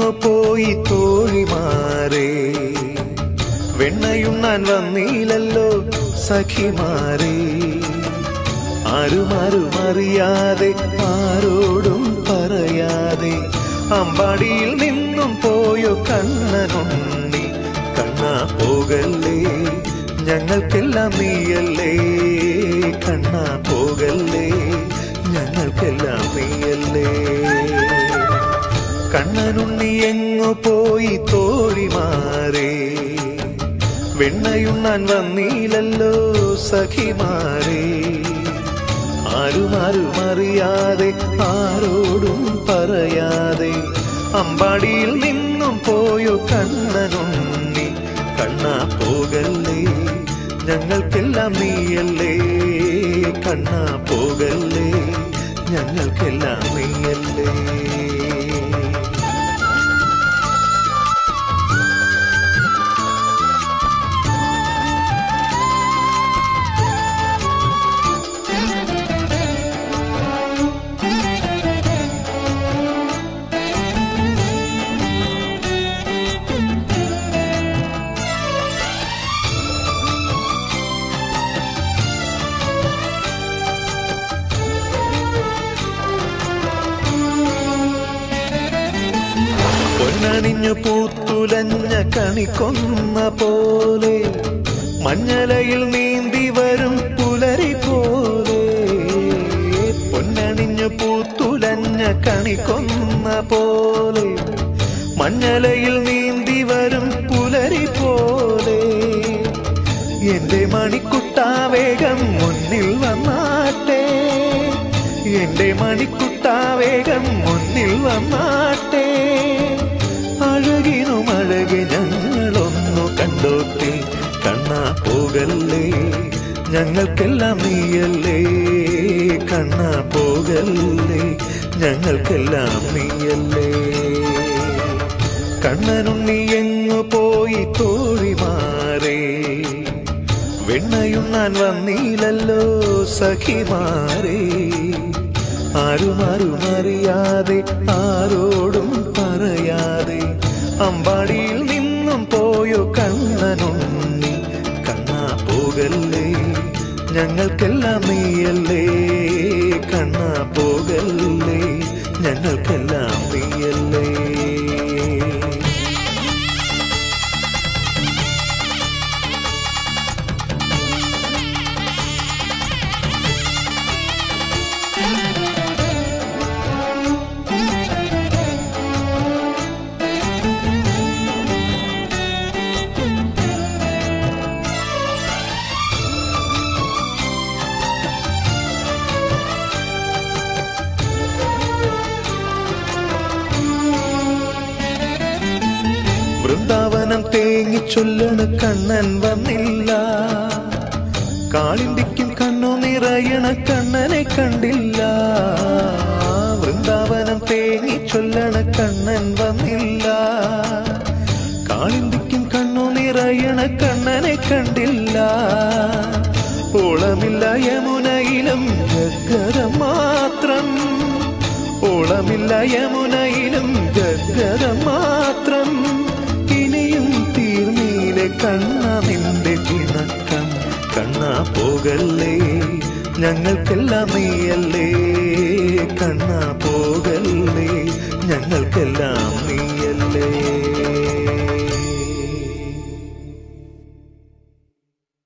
എങ്ങോ പോയി തോഴിമാരെ, വെണ്ണയുണ്ണാൻ വന്നീലല്ലോ സഖിമാരെ. ആരുമാരുമറിയാതെ ആരോടും പറയാതെ അമ്പാടിയിൽ നിന്നും പോയോ കണ്ണനുണ്ണി. കണ്ണാ പോകല്ലേ, ഞങ്ങൾക്കെല്ലാം നീയല്ലേ. കണ്ണാ പോകല്ലേ, ഞങ്ങൾക്കെല്ലാം നീയല്ലേ. കണ്ണനുണ്ണി എങ്ങോ പോയി തോഴിമാരെ, വെണ്ണയുണ്ണാൻ വന്നീലല്ലോ സഖിമാരെ. ആരുമാരുമറിയാതെ ആരോടും പറയാതെ അമ്പാടിയിൽ നിന്നും പോയോ കണ്ണനുണ്ണി. കണ്ണാ പോകല്ലേ, ഞങ്ങൾക്കെല്ലാം നീയല്ലേ. കണ്ണാ പോകല്ലേ, ഞങ്ങൾക്കെല്ലാം നീയല്ലേ. പൊന്നണിഞ്ഞു പൂത്തുലഞ്ഞ കണിക്കൊന്ന പോലെ, മഞ്ഞലയിൽ നീന്തി വരും പുലരി പോലെ. പൊന്നണിഞ്ഞു പൂത്തുലഞ്ഞ കണിക്കൊന്ന പോലെ, മഞ്ഞലയിൽ നീന്തി വരും പുലരി പോലെ. എന്റെ മണിക്കുട്ടാവേഗം മുന്നിൽ വന്നാട്ടെ, എന്റെ മണിക്കുട്ടാവേഗം മുന്നിൽ വന്നാട്ടെ. അഴകിനുമഴകെ ഞങ്ങളൊന്നു കണ്ടോട്ടെ. കണ്ണാ പോകല്ലേ, ഞങ്ങൾക്കെല്ലാം നീയല്ലേ. കണ്ണാ പോകല്ലേ, ഞങ്ങൾക്കെല്ലാം നീയല്ലേ. കണ്ണനുണ്ണി എങ്ങു പോയി തോഴിമാരെ, വെണ്ണയുണ്ണാൻ വന്നീലല്ലോ സഖിമാരെ. ആരുമാരുമറിയാതെ ആരോടും പറയാതെ അമ്പാടിയിൽ നിന്നും പോയോ കണ്ണനുണ്ണി. കണ്ണാ പോകല്ലേ, ഞങ്ങൾക്കെല്ലാം നീയല്ലേ. കണ്ണാ പോകല്ലേ, ഞങ്ങൾക്കെല്ലാം നീയല്ലേ. വൃന്ദാവനം തേങ്ങി ചൊല്ലണ കണ്ണൻ വന്നില്ല. കാളിന്തിക്കും കണ്ണു നിറയണ കണ്ണനെ കണ്ടില്ല. വൃന്ദാവനം തേങ്ങി ചൊല്ലണ കണ്ണൻ വന്നില്ല. കാളിന്തിക്കും കണ്ണു നിറയണ കണ്ണനെ കണ്ടില്ല. ഓളമില്ല യമുനയിലും ഗദ്ഗദം മാത്രം, ഓളമില്ല യമുനയിലും ഗദ്ഗദം മാത്രം. കണ്ണാ നിന്റെ പിണക്കം. കണ്ണാ പോകല്ലേ, ഞങ്ങൾക്കെല്ലാം നീയല്ലേ. കണ്ണാ പോകല്ലേ, ഞങ്ങൾക്കെല്ലാം നീയല്ലേ.